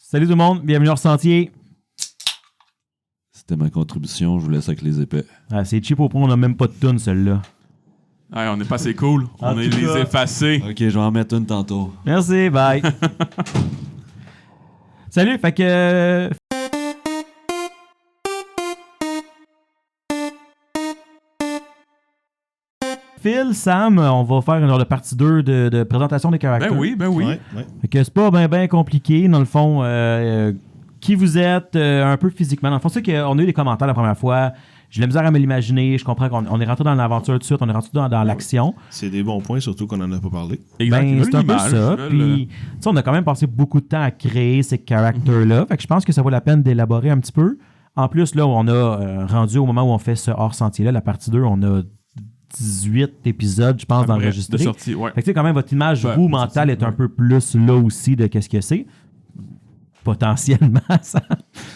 Salut tout le monde, bienvenue au Sentier. C'était ma contribution, je vous laisse avec les épais. Ah, c'est cheap au point, on n'a même pas de tune celle-là. Ouais, on n'est pas assez cool. On est les effacés. Ok, je vais en mettre une tantôt. Merci, bye. Salut, fait que... Phil, Sam, on va faire une genre de partie 2 de présentation des caractères. Ben oui. Ouais. Fait que c'est pas bien compliqué, dans le fond. Qui vous êtes, un peu physiquement. Dans le fond, c'est qu'on a eu des commentaires la première fois. J'ai de la misère à me l'imaginer. Je comprends qu'on est rentré dans l'aventure tout de suite. On est rentré dans l'action. C'est des bons points, surtout qu'on en a pas parlé. Ben, c'est un peu ça. Puis, tu sais, on a quand même passé beaucoup de temps à créer ces caractères-là. Fait que je pense que ça vaut la peine d'élaborer un petit peu. En plus, là, on a rendu au moment où on fait ce hors-sentier-là, la partie 2, on a 18 épisodes, je pense, d'enregistrer. De sortie, ouais. Fait que, tu sais, quand même, votre image, Ouais, vous, mentale, est un peu plus là aussi de qu'est-ce que c'est. Potentiellement, ça.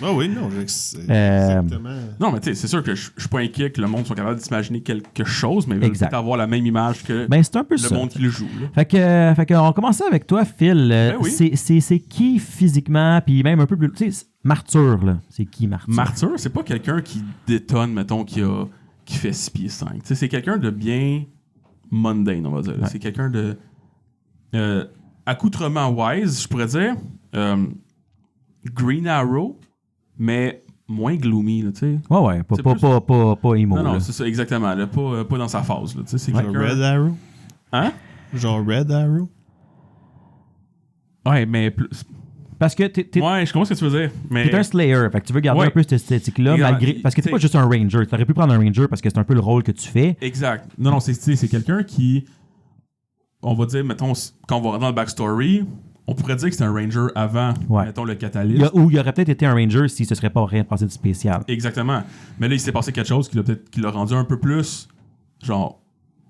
Ah oui, non, exactement. Non, mais tu sais, c'est sûr que je suis pas inquiet que le monde soit capable d'imaginer quelque chose, mais il veut Exact. peut-être avoir la même image que Ben, c'est un peu le ça. monde qui le joue. Là. Fait que on commence avec toi, Phil. Oui. C'est qui physiquement, puis même un peu plus... Tu sais, Martyr, là. C'est qui, Martyr? Martyr, c'est pas quelqu'un qui détonne, mettons, qui fait 6 pieds 5. Tu sais, c'est quelqu'un de bien mundane, on va dire. Ouais. C'est quelqu'un de... accoutrement wise, je pourrais dire. Green Arrow, mais moins gloomy, là, tu sais. Ouais, C'est plus- pas emo, Non, là. c'est ça, exactement. Là, pas dans sa phase, là, tu sais. C'est Genre quelqu'un... Red Arrow? Hein? Genre Red Arrow? Ouais, mais... Plus... Parce que t'es Ouais, je comprends ce que tu veux dire, mais... un Slayer, fait que tu veux garder Ouais. un peu cette esthétique-là, malgré... Parce que t'es pas juste un Ranger. T'aurais pu prendre un Ranger parce que c'est un peu le rôle que tu fais. Exact. Non, c'est quelqu'un qui... On va dire, mettons, quand on va rentrer dans le backstory... On pourrait dire que c'est un Ranger avant, mettons, le Catalyst. Ou il aurait peut-être été un Ranger si ce serait pas rien passé de spécial. Exactement. Mais là, il s'est passé quelque chose qui l'a rendu un peu plus, genre,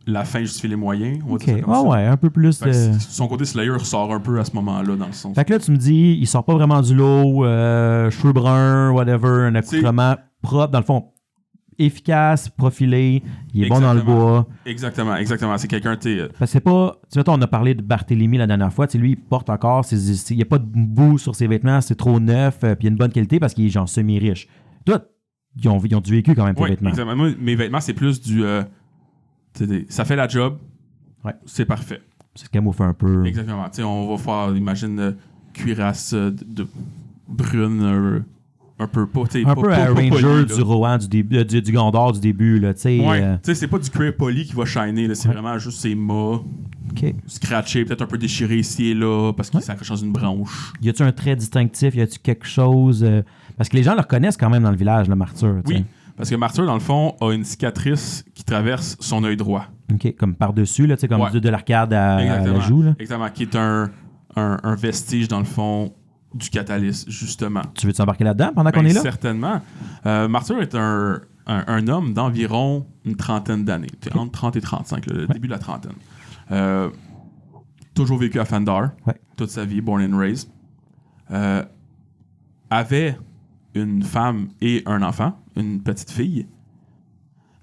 la fin justifie les moyens. On va dire ça comme ça. Ouais, un peu plus... Fait que son côté Slayer ressort un peu à ce moment-là, dans le sens. Fait que là, tu me dis, il sort pas vraiment du lot, cheveux bruns, whatever, un accoutrement propre, dans le fond, efficace, profilé, il est bon dans le bois. Exactement. C'est quelqu'un, tu sais... Parce que c'est pas... Tu sais, on a parlé de Barthélemy la dernière fois, tu sais, lui, il porte encore, il n'y a pas de boue sur ses vêtements, c'est trop neuf, puis il y a une bonne qualité parce qu'il est genre semi-riche. Toi, ils ont du vécu quand même, tes vêtements. Exactement. Moi, mes vêtements, c'est plus du... ça fait la job, c'est parfait. C'est camouflé un peu. Exactement. Tu sais, on va faire, imagine, cuirasse de brune... un peu pas, tu sais, un pas, peu pas, à pas Ranger poli, du Rohan du Gondor du début, là, tu sais. Ouais, tu sais, c'est pas du cuir poli qui va shiner, là, c'est vraiment juste ses mâts, scratché, peut-être un peu déchiré ici et là, parce qu'il s'accroche dans une branche. Y a-tu un trait distinctif? Y a-tu quelque chose... Parce que les gens le reconnaissent quand même dans le village, le Martyr. Oui, parce que Martyr, dans le fond, a une cicatrice qui traverse son œil droit. OK, comme par-dessus, là, tu sais, comme de l'arcade à la joue, là. Exactement, qui est un vestige, dans le fond, du Catalyst, justement. Tu veux t'embarquer là-dedans pendant qu'on est là? Certainement. Martyr est un homme d'environ une trentaine d'années. Entre 30 et 35, le début de la trentaine. Toujours vécu à Fandar, toute sa vie, born and raised. Avait une femme et un enfant, une petite fille.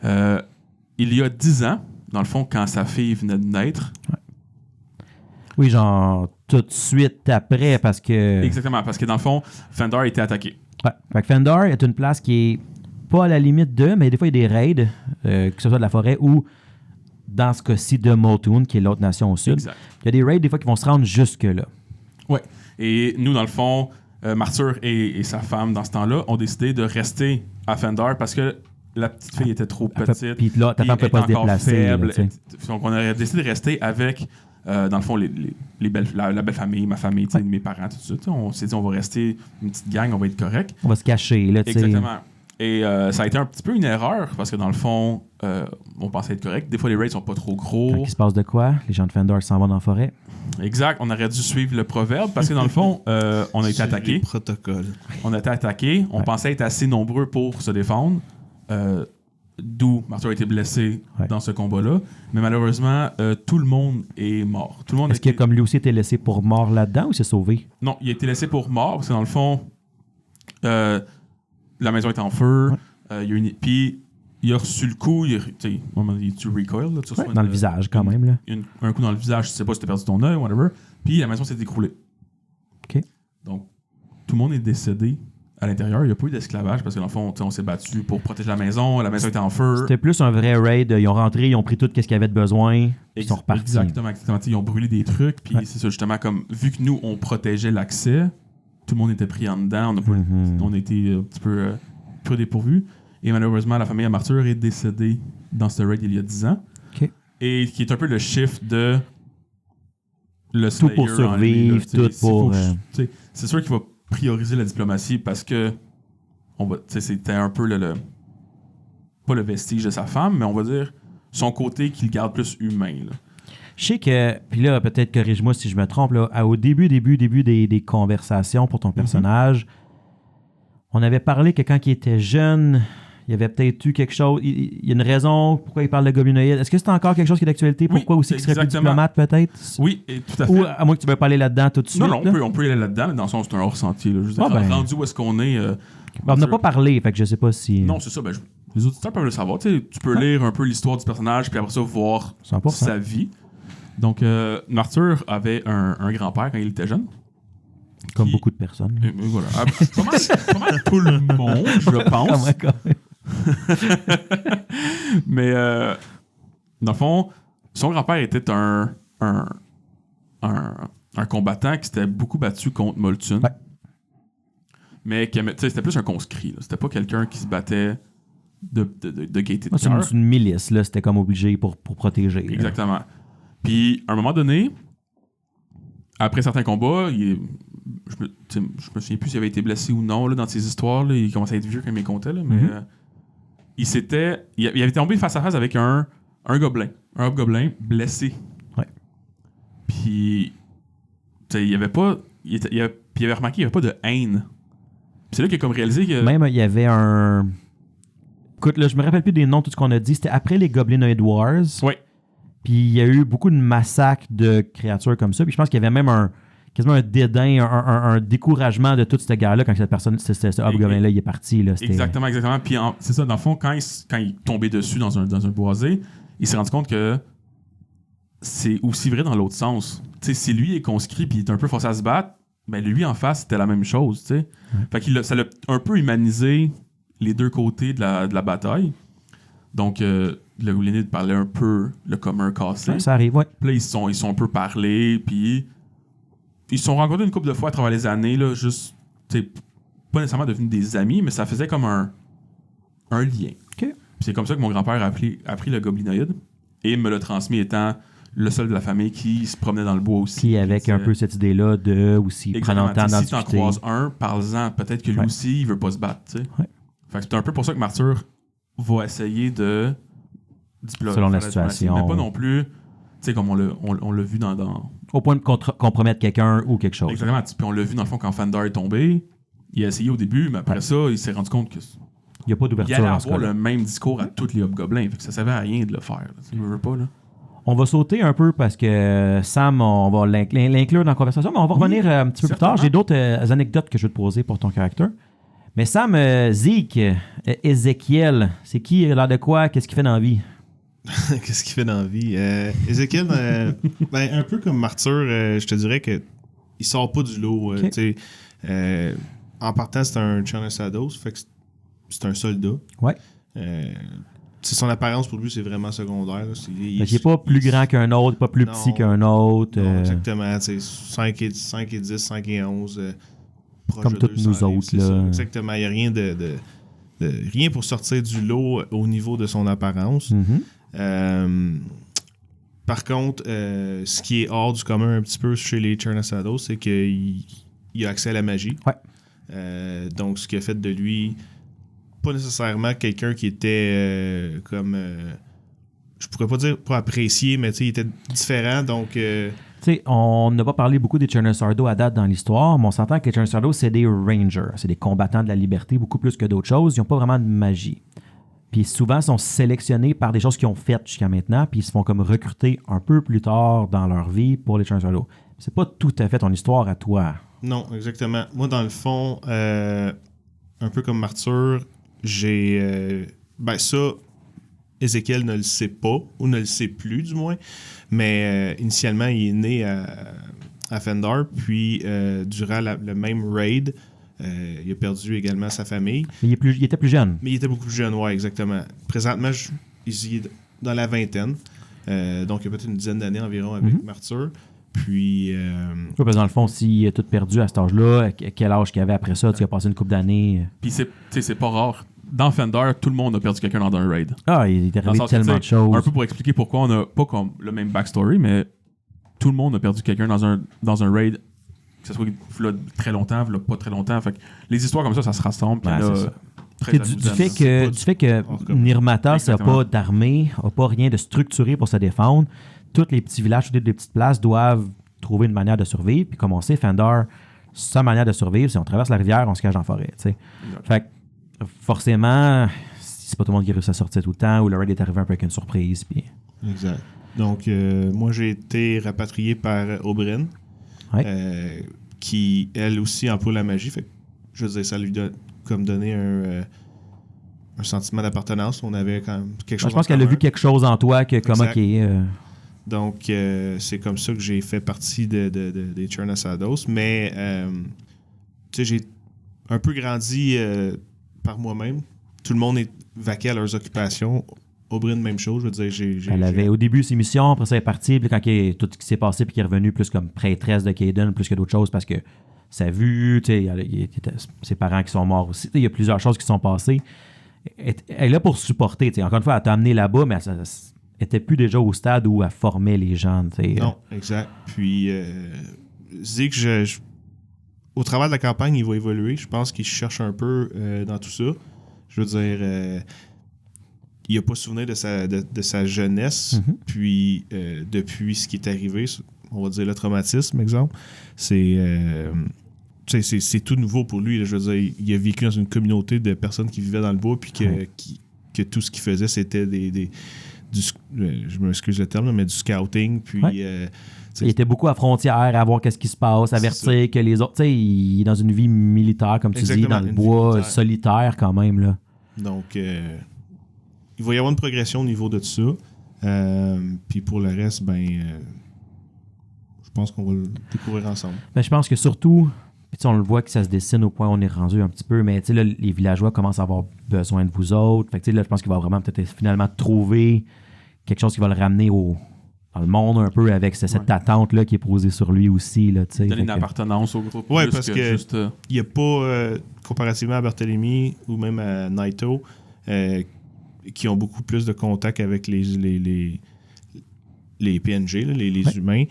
Il y a 10 ans, dans le fond, quand sa fille venait de naître. Oui, genre tout de suite après, parce que... Exactement, parce que dans le fond, Fandar a été attaqué. Ouais, fait que Fandar est une place qui est pas à la limite de, mais des fois il y a des raids, que ce soit de la forêt ou, dans ce cas-ci, de Motoon, qui est l'autre nation au sud. Exact. Il y a des raids des fois qui vont se rendre jusque-là. Ouais. Et nous, dans le fond, Martyr et sa femme, dans ce temps-là, ont décidé de rester à Fandar parce que la petite fille était trop petite. Puis là, ta femme peut pas se déplacer. Faible, là, donc, on a décidé de rester avec, dans le fond, la belle famille, ma famille, mes parents, tout ça. On s'est dit, on va rester une petite gang, on va être correct. On va se cacher, là, tu sais. Exactement. Et ça a été un petit peu une erreur parce que, dans le fond, on pensait être correct. Des fois, les raids sont pas trop gros. Quand il se passe de quoi? Les gens de Fandar s'en vont dans la forêt. Exact. On aurait dû suivre le proverbe parce que, dans le fond, on a été attaqué. Protocole. On a été attaqué. On pensait être assez nombreux pour se défendre. D'où Martyr a été blessé dans ce combat-là. Mais malheureusement, tout le monde est mort. Tout le monde Est-ce que comme lui aussi été laissé pour mort là-dedans ou s'est sauvé? Non, il a été laissé pour mort parce que dans le fond, la maison est en feu. Puis il a reçu le coup. Il tu recoil. Là, Dans le visage quand même. Là. Un coup dans le visage. Je sais pas si tu as perdu ton œil, whatever. Puis la maison s'est écroulée. OK. Donc, tout le monde est décédé à l'intérieur. Il n'y a pas eu d'esclavage parce que dans le fond, on s'est battu pour protéger la maison était en feu. C'était plus un vrai raid. Ils ont rentré, ils ont pris tout ce qu'il y avait de besoin, ils sont repartis. Exactement. Ils ont brûlé des trucs, puis c'est ça, justement, comme vu que nous, on protégeait l'accès, tout le monde était pris en dedans, on a été un petit peu dépourvus. Et malheureusement, la famille à Martyr est décédée dans ce raid il y a 10 ans. Okay. Et qui est un peu le shift de le tout pour survivre, tout pour... C'est sûr qu'il va prioriser la diplomatie parce que c'était un peu pas le vestige de sa femme, mais on va dire son côté qu'il garde plus humain. Là. Je sais que, puis là, peut-être corrige-moi si je me trompe, là, au début des conversations pour ton personnage, on avait parlé que quand il était jeune, il y avait peut-être eu quelque chose, il y a une raison pourquoi il parle de gobelinoïde. Est-ce que c'est encore quelque chose qui est d'actualité? Pourquoi aussi qu'il serait plus diplomate, peut-être? Oui, et tout à fait. Ou à moins que tu veuilles parler là-dedans tout de suite? Non, on peut y aller là-dedans, mais dans le sens, c'est un hors-sentier. Rendu où est-ce qu'on est... on n'a pas parlé, fait que je sais pas si... Non, c'est ça, les auditeurs peuvent le savoir. Tu peux lire un peu l'histoire du personnage, puis après ça, voir 100%. sa vie. Donc, Martyr avait un grand-père quand il était jeune. Comme beaucoup de personnes. Voilà. Pas mal tout le monde, je pense. Mais, dans le fond, son grand-père était un combattant qui s'était beaucoup battu contre Moltun. Ouais. Mais c'était plus un conscrit. Là. C'était pas quelqu'un qui se battait de gaieté de cœur. C'est une milice, là. C'était comme obligé pour protéger. Exactement. Puis, à un moment donné, après certains combats, je me souviens plus s'il avait été blessé ou non là, dans ses histoires. Là. Il commençait à être vieux quand il me comptait. Là, mais il avait tombé face à face avec un gobelin. Un hobgoblin blessé. Ouais. Puis, il avait pas... il avait remarqué qu'il n'y avait pas de haine. Puis c'est là qu'il a comme réalisé que... Même, il y avait un... Écoute, là, je me rappelle plus des noms, tout ce qu'on a dit. C'était après les Goblinoid Wars. Oui. Puis il y a eu beaucoup de massacres de créatures comme ça. Puis je pense qu'il y avait même quasiment un dédain, un découragement de toute cette guerre-là quand cette personne, ce hobgoblin-là, il est parti. Là, exactement. Puis c'est ça, dans le fond, quand il est tombé dessus dans un boisé, il s'est rendu compte que c'est aussi vrai dans l'autre sens. T'sais, si lui est conscrit puis il est un peu forcé à se battre, ben lui en face, c'était la même chose. T'sais. Ouais. Fait que ça l'a un peu humanisé les deux côtés de la bataille. Donc, le Goblinid parlait un peu le commun cassé. Ouais, ça arrive, ouais. Puis là, ils sont un peu parlé, puis ils se sont rencontrés une couple de fois à travers les années, là, juste, pas nécessairement devenus des amis, mais ça faisait comme un lien. Okay. Puis c'est comme ça que mon grand-père a appris le goblinoïde et me l'a transmis étant le seul de la famille qui se promenait dans le bois aussi. Qui avec un peu cette idée-là de aussi prendre le temps d'en discuter. Si t'en croises un, parle-en. Peut-être que lui aussi, il veut pas se battre, tu sais. Ouais. Fait que c'est un peu pour ça que Martyr va essayer de... Selon la situation. Mais pas non plus, tu sais, comme on l'a vu dans... Au point de compromettre quelqu'un ou quelque chose. Exactement. Puis on l'a vu dans le fond quand Fandar est tombé. Il a essayé au début, mais après ça, il s'est rendu compte que... Il n'y a pas d'ouverture. Il allait avoir le même discours à tous les hobgoblins. Fait que ça servait à rien de le faire. Il ne veut pas, là. On va sauter un peu parce que Sam, on va l'inclure dans la conversation, mais on va revenir un petit peu plus tard. J'ai d'autres anecdotes que je vais te poser pour ton caractère. Mais Sam, Zeke, Ézéchiel, c'est qui, l'air de quoi, qu'est-ce qu'il fait dans la vie? Qu'est-ce qu'il fait dans la vie? Ézéchiel, un peu comme Martyr, je te dirais que il sort pas du lot. Okay. En partant, c'est un Chanasados, fait que c'est un soldat. Ouais. Son apparence pour lui, c'est vraiment secondaire. Il n'est pas plus grand qu'un autre, pas plus petit qu'un autre. Non, exactement. 5 et 10, 5 et 11. Comme toutes nous autres. Là. Exactement. Il n'y a rien rien pour sortir du lot au niveau de son apparence. Mm-hmm. Par contre, ce qui est hors du commun un petit peu chez les Chanasados, c'est qu'il a accès à la magie. Ouais. Donc, ce qui a fait de lui... pas nécessairement quelqu'un qui était comme... je pourrais pas dire pas apprécié, mais il était différent, donc... on n'a pas parlé beaucoup des Chernasardo à date dans l'histoire, mais on s'entend que les Chernasardo, c'est des rangers, c'est des combattants de la liberté, beaucoup plus que d'autres choses. Ils n'ont pas vraiment de magie. Puis souvent, ils sont sélectionnés par des choses qu'ils ont faites jusqu'à maintenant, puis ils se font comme recruter un peu plus tard dans leur vie pour les Chernasardo. C'est pas tout à fait ton histoire à toi. Non, exactement. Moi, dans le fond, un peu comme Martyr, j'ai... ça, Ézéchiel ne le sait pas, ou ne le sait plus du moins, mais initialement, il est né à Fandar, puis durant le même raid, Il a perdu également sa famille. Mais il était plus jeune. Mais il était beaucoup plus jeune, ouais, exactement. Présentement, il est dans la vingtaine. Donc, il y a peut-être une dizaine d'années environ avec Martyr. Puis. Oui, parce que dans le fond, s'il a tout perdu à cet âge-là, quel âge qu'il avait après ça, tu as passé une couple d'années. Puis c'est pas rare. Dans Fender, tout le monde a perdu quelqu'un dans un raid. Ah, il est arrivé tellement de choses. Un peu pour expliquer pourquoi on n'a pas comme le même backstory, mais tout le monde a perdu quelqu'un dans un raid, que ce soit là, très longtemps, là, pas très longtemps. Fait que les histoires comme ça se rassemblent. Puis là, Du fait que Nirmatas n'a pas d'armée, n'a pas rien de structuré pour se défendre, tous les petits villages, toutes les petites places doivent trouver une manière de survivre. Puis comme on sait, Fender, sa manière de survivre, c'est on traverse la rivière, on se cache en forêt. T'sais. Fait que forcément, c'est pas tout le monde qui réussit à sortir tout le temps, ou le raid est arrivé un peu avec une surprise. Puis... Exact. Donc, moi, j'ai été rapatrié par Oberyn, qui, elle aussi, emploie la magie. Fait que, je veux dire, ça lui comme donné un sentiment d'appartenance. On avait quand même quelque chose. Je pense qu'elle a vu quelque chose en toi que comme OK. Donc, c'est comme ça que j'ai fait partie des Chernassados. Mais, tu sais, j'ai un peu grandi par moi-même. Tout le monde est vaqué à leurs occupations. Oberyn, même chose. Je veux dire, elle avait au début ses missions, après ça, elle est partie. Puis quand tout ce qui s'est passé, puis qui est revenu plus comme prêtresse de Cayden, plus que d'autres choses, parce que sa vue, tu sais, ses parents qui sont morts aussi. Il y a plusieurs choses qui sont passées. Elle est là pour supporter. Encore une fois, elle t'a amené là-bas, mais elle n'était plus déjà au stade où elle formait les gens. Non, exact. Puis, Zeke, au travers de la campagne, il va évoluer. Je pense qu'il cherche un peu dans tout ça. Je veux dire, il n'a pas souvenir de sa jeunesse. Puis, depuis ce qui est arrivé, on va dire le traumatisme, exemple, c'est tout nouveau pour lui. Là. Je veux dire, il a vécu dans une communauté de personnes qui vivaient dans le bois, puis que tout ce qu'il faisait, c'était je m'excuse le terme, mais du scouting. Puis, il était beaucoup à frontière, à voir qu'est-ce qui se passe, avertir que les autres... Tu sais, il est dans une vie militaire, comme tu dis, dans le bois, solitaire quand même. Là. Donc, il va y avoir une progression au niveau de tout ça. Puis pour le reste, je pense qu'on va le découvrir ensemble. Je pense que surtout... Puis on le voit que ça se dessine au point où on est rendu un petit peu, mais là, les villageois commencent à avoir besoin de vous autres. Fait que là, je pense qu'il va vraiment peut-être finalement trouver quelque chose qui va le ramener dans le monde un peu avec cette attente-là qui est posée sur lui aussi. Là, donner une appartenance au groupe. Oui, parce que juste, il n'y a pas, comparativement à Barthélemy ou même à Naito, qui ont beaucoup plus de contact avec les PNG, là, les humains.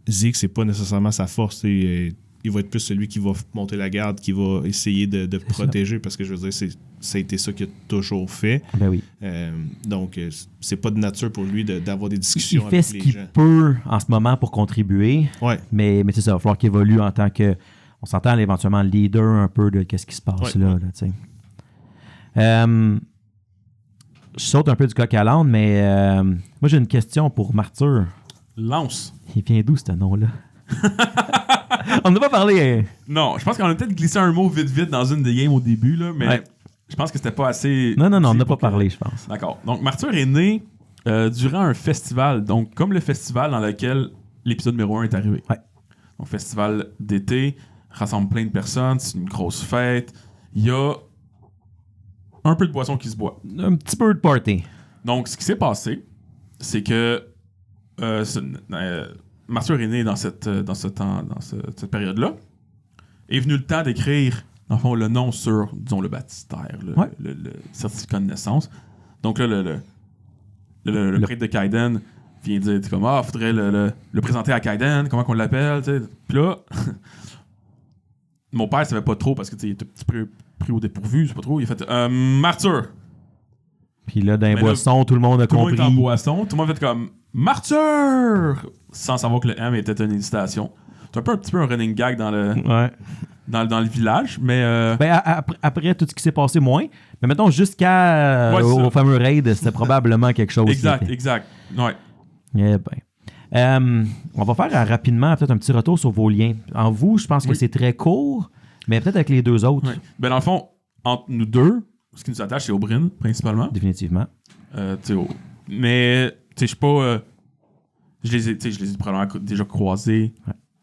Zeke, c'est pas nécessairement sa force. Il va être plus celui qui va monter la garde, qui va essayer de protéger, parce que je veux dire, ça a été ça qu'il a toujours fait. Ben oui. Donc, c'est pas de nature pour lui d'avoir des discussions avec les gens. Il fait ce qu'il peut en ce moment pour contribuer. Ouais. Mais c'est ça, il va falloir qu'il évolue en tant que... On s'entend éventuellement leader un peu de qu'est-ce qui se passe là tu sais. Je saute un peu du coq à l'âne, mais moi, j'ai une question pour Martyr. Lance. Il vient d'où, ce nom-là? On n'a pas parlé. Non, je pense qu'on a peut-être glissé un mot vite dans une des games au début, là, mais je pense que c'était pas assez... Non, on n'a pas parlé, je pense. D'accord. Donc, Martyr est né durant un festival, donc comme le festival dans lequel l'épisode numéro 1 est arrivé. Ouais. Donc, festival d'été, rassemble plein de personnes, c'est une grosse fête. Il y a un peu de boisson qui se boit. Un petit peu de party. Donc, ce qui s'est passé, c'est que Martyr est né dans cette période-là. Est venu le temps d'écrire, dans le fond, le nom sur, disons, le baptistère, le certificat de naissance. Donc là, le prêtre de Cayden vient dire, comme, faudrait le présenter à Cayden, comment qu'on l'appelle, tu sais. Puis là, mon père savait pas trop, parce que, tu sais, il était un petit peu pris au dépourvu, je sais pas trop. Il a fait, Martyr. Puis là, dans les boissons, tout le monde a compris. Tout le monde est en boisson, tout le monde a fait comme, Martyr! Sans savoir que le M était une hésitation. C'est un petit peu un running gag dans le village, mais... Après tout ce qui s'est passé, moins. Mais mettons, jusqu'à au fameux raid, c'était probablement quelque chose. Exact. Ouais. Eh ben. On va faire rapidement peut-être un petit retour sur vos liens. En vous, je pense que c'est très court, mais peut-être avec les deux autres. Ouais. Ben dans le fond, entre nous deux, ce qui nous attache, c'est Oberyn, principalement. Définitivement. Mais, tu sais, je suis pas... je les ai probablement déjà croisés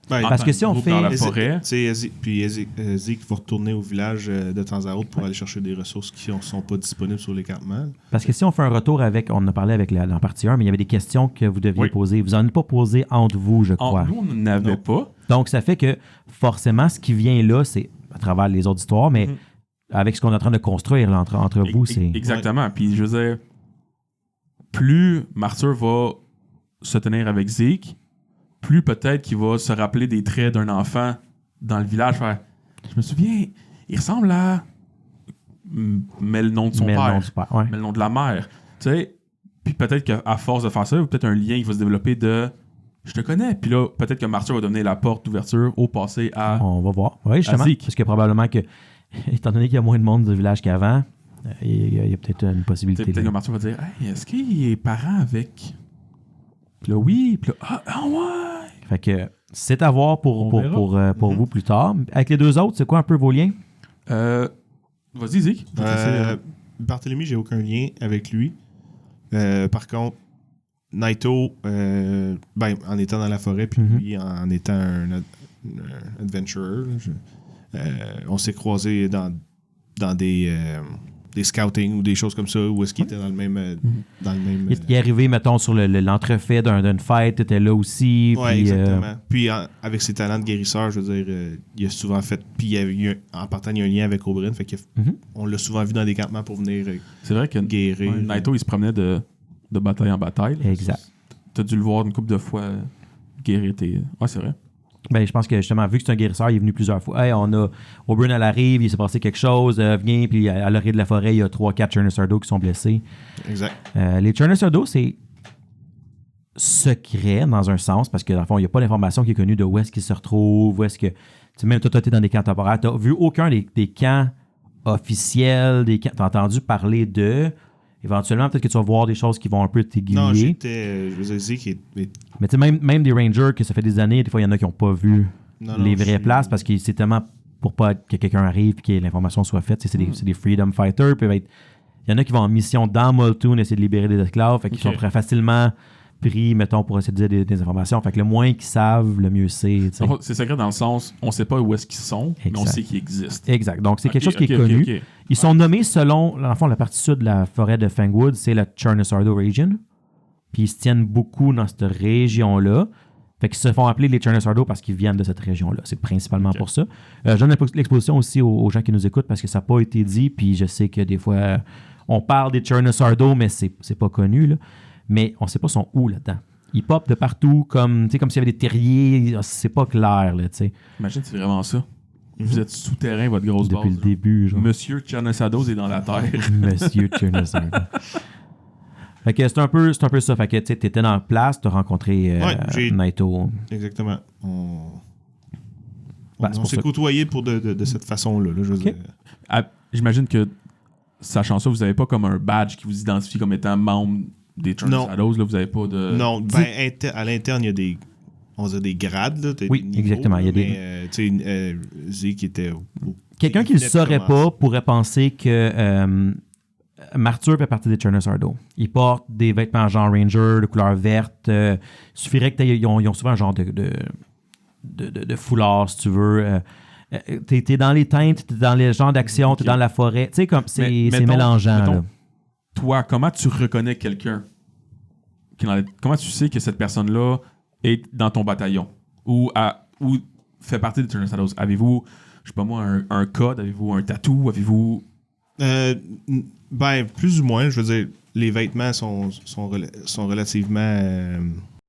Ben, Parce que si on fait- dans la Ezi- forêt, tu sais, puis Zeke va retourner au village de temps à autre pour aller chercher des ressources qui ne sont pas disponibles sur l'écartement. Parce que si on fait un retour avec, on en a parlé avec dans partie 1, mais il y avait des questions que vous deviez Oui. poser. Vous n'en avez pas posé entre vous, je crois. nous, on n'avait Non. pas. Donc, ça fait que forcément, ce qui vient là, c'est à travers les autres histoires, mais avec ce qu'on est en train de construire là, entre vous, c'est... Exactement. Puis je veux dire, plus Martyr va se tenir avec Zeke, plus peut-être qu'il va se rappeler des traits d'un enfant dans le village. Faire, je me souviens, il ressemble à... Mais le nom de son Mais le père. nom du père, ouais. Mais le nom de la mère. Tu sais, puis peut-être qu'à force de faire ça, il y a peut-être un lien qui va se développer de... Je te connais. Puis là, peut-être que Martyr va donner la porte d'ouverture au passé à... On va voir. Oui, justement. Zeke. Parce que probablement que, étant donné qu'il y a moins de monde du village qu'avant, il y a peut-être une Tu sais, possibilité. peut-être que là. Martyr va dire, hey, est-ce qu'il est parent avec... Puis là, oui. Puis là, ah ouais. Fait que c'est à voir On verra. pour vous plus tard. Avec les deux autres, c'est quoi un peu vos liens? Vas-y, Zeke. Je vais te laisser, Barthélemy, j'ai aucun lien avec lui. Par contre, Naito, en étant dans la forêt, puis lui en étant un adventurer, on s'est croisés dans des scoutings ou des choses comme ça, où est-ce qu'il était dans le même... Il est arrivé, mettons, sur l'entrefait d'une fête, tu étais là aussi. Oui, puis, exactement. Puis avec ses talents de guérisseur, je veux dire, il a souvent fait... Puis en partant, il y a un lien avec Oberyn, fait qu'on l'a souvent vu dans des campements pour venir c'est vrai que guérir. Naito, il se promenait de bataille en bataille. Là. Exact. T'as dû le voir une couple de fois guérir tes... Ouais, c'est vrai. Ben, je pense que justement, vu que c'est un guérisseur, il est venu plusieurs fois. Hey, on a Oberyn, elle arrive, il s'est passé quelque chose, viens, puis à l'orée de la forêt, il y a 3-4 Churnosardo qui sont blessés. Exact. Les Churnosardo, c'est secret dans un sens, parce que dans le fond, il n'y a pas d'information qui est connue de où est-ce qu'ils se retrouvent, où est-ce que. Tu sais, même toi, tu es dans des camps temporaires, tu n'as vu aucun des camps officiels, des camps. Tu as entendu parler de. Éventuellement, peut-être que tu vas voir des choses qui vont un peu t'aiguiller. Non, je vous ai dit qu'il est... Mais tu sais, même des Rangers, que ça fait des années, des fois, il y en a qui n'ont pas vu les vraies places parce que c'est tellement pour pas que quelqu'un arrive et que l'information soit faite. C'est des freedom fighters. Il y en a qui vont en mission dans Multoon essayer de libérer des esclaves. Fait qu'ils sont très facilement pris, mettons, pour essayer de dire des informations. Fait que le moins qu'ils savent, le mieux c'est. C'est secret dans le sens, on sait pas où est-ce qu'ils sont, mais on sait qu'ils existent. Exact. Donc, c'est quelque chose qui est connu. Ok. Ils sont nommés selon, dans le fond, la partie sud de la forêt de Fangwood, c'est la Churnosardo Region. Puis ils se tiennent beaucoup dans cette région-là. Fait qu'ils se font appeler les Churnosardo parce qu'ils viennent de cette région-là. C'est principalement pour ça. Je donne l'exposition aussi aux gens qui nous écoutent parce que ça n'a pas été dit. Puis je sais que des fois, on parle des Churnosardo, mais c'est pas connu, là. Mais on ne sait pas son où là-dedans. Ils pop de partout, comme s'il y avait des terriers. C'est pas clair, là, tu sais. Imagine, c'est vraiment ça. Vous êtes souterrain, votre grosse base. Depuis le début, genre. Monsieur Churnosados est dans la terre. Monsieur Churnosardo. Fait que c'est un peu ça. Fait que tu étais dans la place, tu as rencontré Naito. Exactement. Ben, on s'est côtoyés de cette façon-là. Là, je veux dire. J'imagine que, sachant ça, vous n'avez pas comme un badge qui vous identifie comme étant membre des Churnosados. Là, vous n'avez pas de... Non, à l'interne, il y a des... On dirait des grades. Là, oui, des niveaux, exactement. Il y a mais, des... Zeke était... Quelqu'un qui ne le saurait pas pourrait penser que Martyr fait partie des Churnosardo. Ils portent des vêtements genre Ranger de couleur verte. Il suffirait qu'ils ont souvent un genre de foulard, si tu veux. T'es dans les teintes, t'es dans les genres d'action, t'es dans la forêt. Tu sais, comme c'est mélangeant. Là. Toi, comment tu reconnais quelqu'un? Comment tu sais que cette personne-là est dans ton bataillon? Ou fait partie des Churnosados? Avez-vous, je sais pas moi, un code? Avez-vous un tatou? Avez-vous... plus ou moins. Je veux dire, les vêtements sont relativement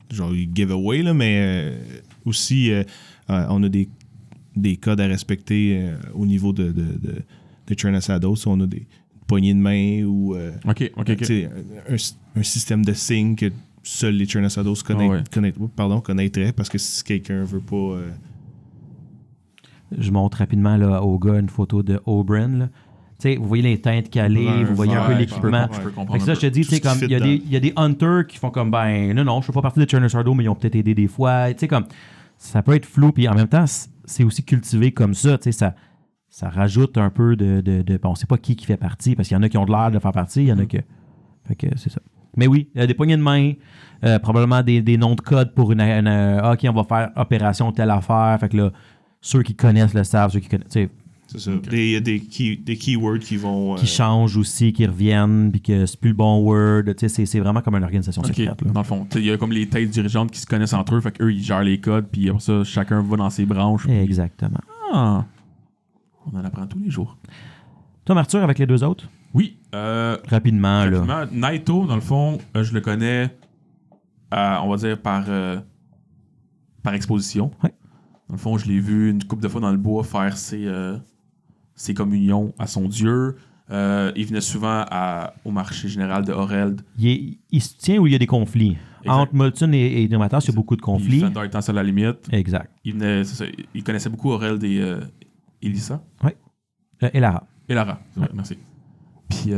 genre giveaway, là, mais aussi on a des codes à respecter au niveau des Churnosados. On a des poignées de main ou un système de signes que seuls les Churnosados connaîtraient, parce que si quelqu'un veut pas... Je montre rapidement là, au gars une photo de Oberyn. Vous voyez les teintes calées, vous voyez un peu l'équipement. Fait que ça, je te dis, il y a des hunters qui font comme, non, je ne fais pas partie de Churnosardo, mais ils ont peut-être aidé des fois. Comme, ça peut être flou, puis en même temps, c'est aussi cultivé comme ça. Ça rajoute un peu de on ne sait pas qui fait partie, parce qu'il y en a qui ont de l'air de faire partie, il y en a que... Fait que c'est ça. Mais oui, des poignées de main, probablement des noms de code pour OK, on va faire opération telle affaire. Fait que là, ceux qui connaissent le savent, ceux qui connaissent. C'est ça. Il y a des keywords qui vont. Qui changent aussi, qui reviennent, puis que c'est plus le bon word. C'est vraiment comme une organisation OK. secrète. Là. Dans le fond, il y a comme les têtes dirigeantes qui se connaissent entre eux, fait qu'eux, ils gèrent les codes, puis après ça, chacun va dans ses branches. Puis... Exactement. Ah. On en apprend tous les jours. Toi, Arthur, avec les deux autres? Oui. Rapidement, là. Naito, dans le fond, je le connais, on va dire, par exposition. Ouais. Dans le fond, je l'ai vu une couple de fois dans le bois faire ses communions à son dieu. Il venait souvent au marché général de Horeld. Il se tient où il y a des conflits. Exact. Entre Molten et Domatas, il y a beaucoup de conflits. Fender étant sur la limite. Exact. Il connaissait beaucoup Horeld et Elissa. Oui. Et Lara. Et Lara, c'est vrai, merci. Puis,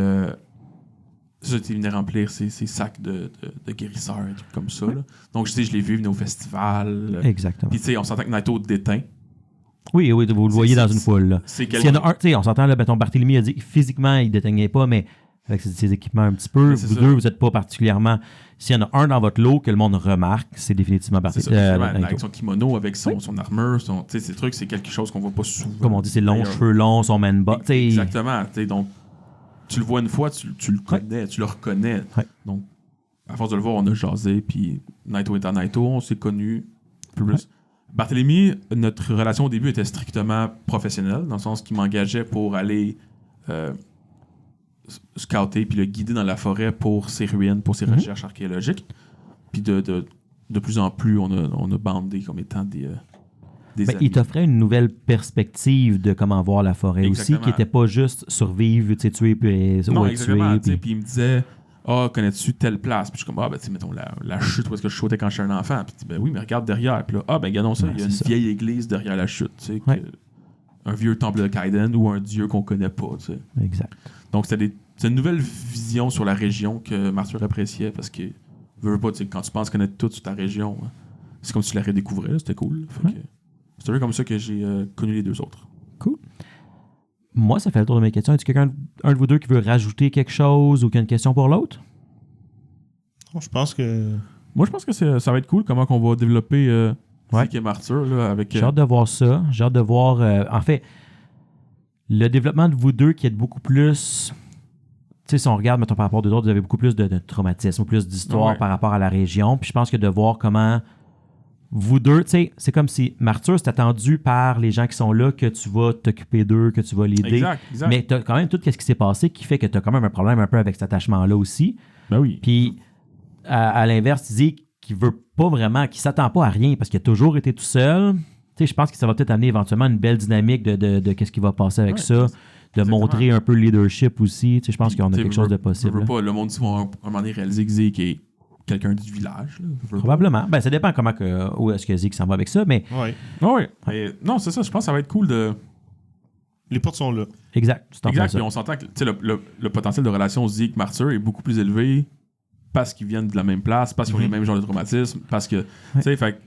ça, il venait remplir ses sacs de guérisseurs, et trucs comme ça. Là. Donc, je l'ai vu, il venait au festival. Exactement. Puis, tu sais, on s'entend que Naito déteint. Oui, vous le voyez dans une foule. Là. S'il y en a un, tu sais, on s'entend, là, Barthélemy a dit physiquement, il ne déteignait pas, mais avec ses équipements un petit peu, vous deux, vous n'êtes pas particulièrement. S'il y en a un dans votre lot que le monde remarque, c'est définitivement Barthélemy. Avec son kimono, avec son armure, ces trucs, c'est quelque chose qu'on ne voit pas souvent. Comme on dit, c'est long, cheveux longs, son man bot. Exactement. Donc, tu le vois une fois, tu le connais, tu le reconnais. Ouais. Donc, à force de le voir, on a jasé, puis Naito étant Naito, on s'est connus plus. Ouais. Barthélemy, notre relation au début était strictement professionnelle, dans le sens qu'il m'engageait pour aller scouter puis le guider dans la forêt pour ses ruines, pour ses recherches archéologiques. Puis de plus en plus, on a bandé comme étant des amis. Il t'offrait une nouvelle perspective de comment voir la forêt. Exactement. Aussi, qui n'était pas juste survivre, tuer, puis non, exactement. tuer. Puis il me disait... connais-tu telle place? Puis je suis comme, mettons, la chute où est-ce que je sautais quand j'étais un enfant. Puis ben oui, mais regarde derrière. Puis là, regardons ça, il y a une vieille église derrière la chute, tu sais, un vieux temple de Kaiden ou un dieu qu'on connaît pas, tu sais. Exact. Donc, c'est une nouvelle vision sur la région que Martyr appréciait parce que, veux pas, tu sais, quand tu penses connaître tout sur ta région, hein, c'est comme si tu la redécouvrais, c'était cool. C'est un peu comme ça que j'ai connu les deux autres. Cool. Moi, ça fait le tour de mes questions. Est-ce quelqu'un, un de vous deux, qui veut rajouter quelque chose ou qui a une question pour l'autre? Je pense que... Moi, je pense que ça va être cool comment on va développer Zeke et Martyr. Là, avec, J'ai hâte de voir ça. J'ai hâte de voir... en fait, le développement de vous deux qui êtes beaucoup plus... Tu sais, si on regarde, mettons, par rapport aux deux autres, vous avez beaucoup plus de traumatisme, plus d'histoire par rapport à la région. Puis je pense que de voir comment... Vous deux, tu sais, c'est comme si Martyr, c'est attendu par les gens qui sont là que tu vas t'occuper d'eux, que tu vas l'aider. Exact. Mais tu as quand même tout ce qui s'est passé qui fait que tu as quand même un problème un peu avec cet attachement-là aussi. Ben oui. Puis, à l'inverse, tu dis qu'il veut pas vraiment, qu'il s'attend pas à rien parce qu'il a toujours été tout seul. Tu sais, je pense que ça va peut-être amener éventuellement une belle dynamique de qu'est-ce qui va passer avec ça, de montrer un peu le leadership aussi. Tu sais, je pense qu'on a quelque chose de possible. Pas, le monde ici va un moment donné réaliser que Zeke est quelqu'un du village. Là, probablement. Ben, ça dépend où est-ce que Zeke s'en va avec ça, mais... Oui. Non, c'est ça. Je pense que ça va être cool de... Les portes sont là. Exact. Puis on s'entend que le potentiel de relation Zeke-Martyr est beaucoup plus élevé parce qu'ils viennent de la même place, parce qu'ils ont les mêmes genres de traumatisme, parce que... Tu sais, fait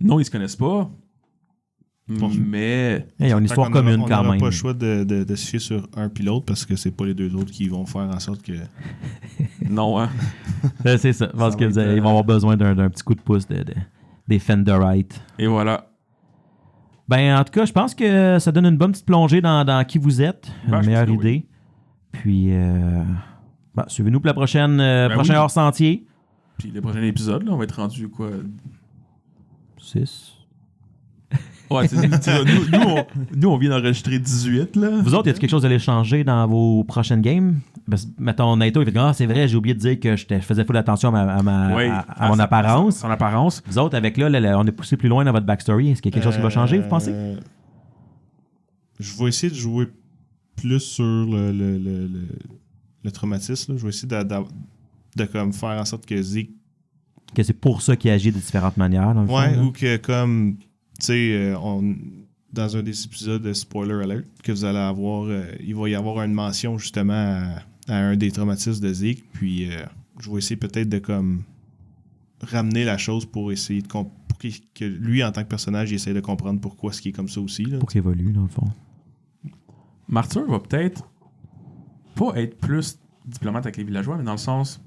non, ils se connaissent pas, mais... Ils ont une histoire commune quand même. On n'aura pas le choix de se fier sur un puis l'autre parce que c'est pas les deux autres qui vont faire en sorte que... Non, hein? C'est ça. Parce qu'ils vont avoir besoin d'un petit coup de pouce des Fenderites. Et voilà. Ben, en tout cas, je pense que ça donne une bonne petite plongée dans qui vous êtes. Une meilleure idée. Puis, suivez-nous pour la prochain hors-sentier. Puis les prochains épisodes, là, on va être rendu quoi? 6. Ouais, nous, on vient d'enregistrer 18, là. Vous autres, y a-t-il quelque chose à aller changer dans vos prochaines games? Parce que, mettons, Naito, il fait c'est vrai, j'ai oublié de dire que je faisais full attention à mon apparence. Son apparence. Vous autres, avec là, on est poussé plus loin dans votre backstory. Est-ce qu'il y a quelque chose qui va changer, vous pensez? Je vais essayer de jouer plus sur le traumatisme. Là. Je vais essayer de comme faire en sorte que Zeke... Que c'est pour ça qu'il agit de différentes manières, dans le fond, ou que comme... Tu sais, dans un des épisodes de Spoiler Alert que vous allez avoir, il va y avoir une mention justement à un des traumatismes de Zeke. Puis je vais essayer peut-être de comme ramener la chose pour essayer que lui, en tant que personnage, il essaie de comprendre pourquoi ce qui est comme ça aussi. Là, pour qu'il évolue, dans le fond. Martyr va peut-être pas être plus diplomate avec les villageois, mais dans le sens...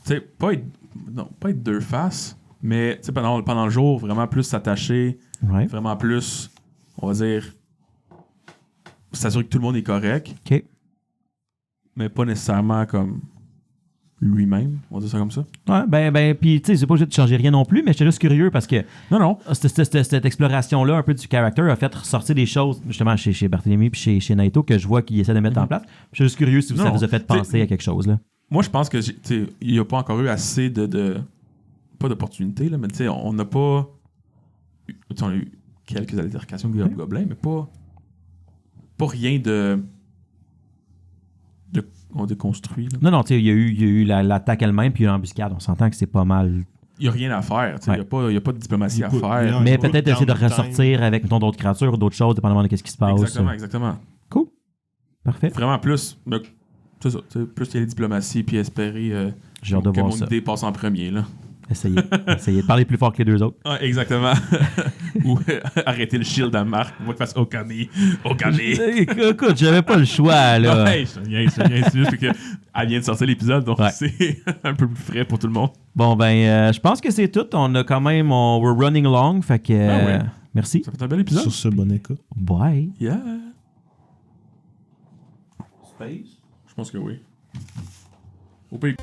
sais, pas être deux faces, mais tu sais, pendant le jour, vraiment plus s'attacher, vraiment plus, on va dire, s'assurer que tout le monde est correct. OK. Mais pas nécessairement comme lui-même, on va dire ça comme ça. Ouais, ben, puis tu sais, c'est pas obligé de changer rien non plus, mais j'étais juste curieux parce que Non. cette exploration-là, un peu du character, a fait ressortir des choses, justement, chez Barthélemy puis chez Naito, que je vois qu'il essaie de mettre en place. Je suis juste curieux si ça vous a fait penser à quelque chose, là. Moi, je pense que il n'y a pas encore eu assez pas d'opportunités, là, mais tu sais, on n'a pas. On a eu quelques altercations de Gobelin, mais pas rien de construit. Là. Non, tu sais, il y a eu l'attaque elle-même, puis l'embuscade. On s'entend que c'est pas mal. Il n'y a rien à faire. Il n'y a pas de diplomatie à faire. Mais peut-être essayer de ressortir avec, mettons, d'autres créatures ou d'autres choses, dépendamment de ce qui se passe. Exactement. Cool. Parfait. Vraiment plus. C'est ça. Plus il y a la diplomatie, puis espérer J'ai hâte de que voir mon ça. idée passe en premier. Là. Essayez de parler plus fort que les deux autres. Ouais, exactement. Ou arrêter le shield à Marc. Moi qui fasse Okane. Écoute, j'avais pas le choix, là. Ouais, c'est juste qu'elle vient de sortir l'épisode, donc c'est un peu plus frais pour tout le monde. Bon, ben, je pense que c'est tout. On a quand même... We're running long, fait que... merci. Ça fait un bel épisode. Sur ce, bonne écoute. Bye. Yeah. Space? Je pense que oui. Au pire.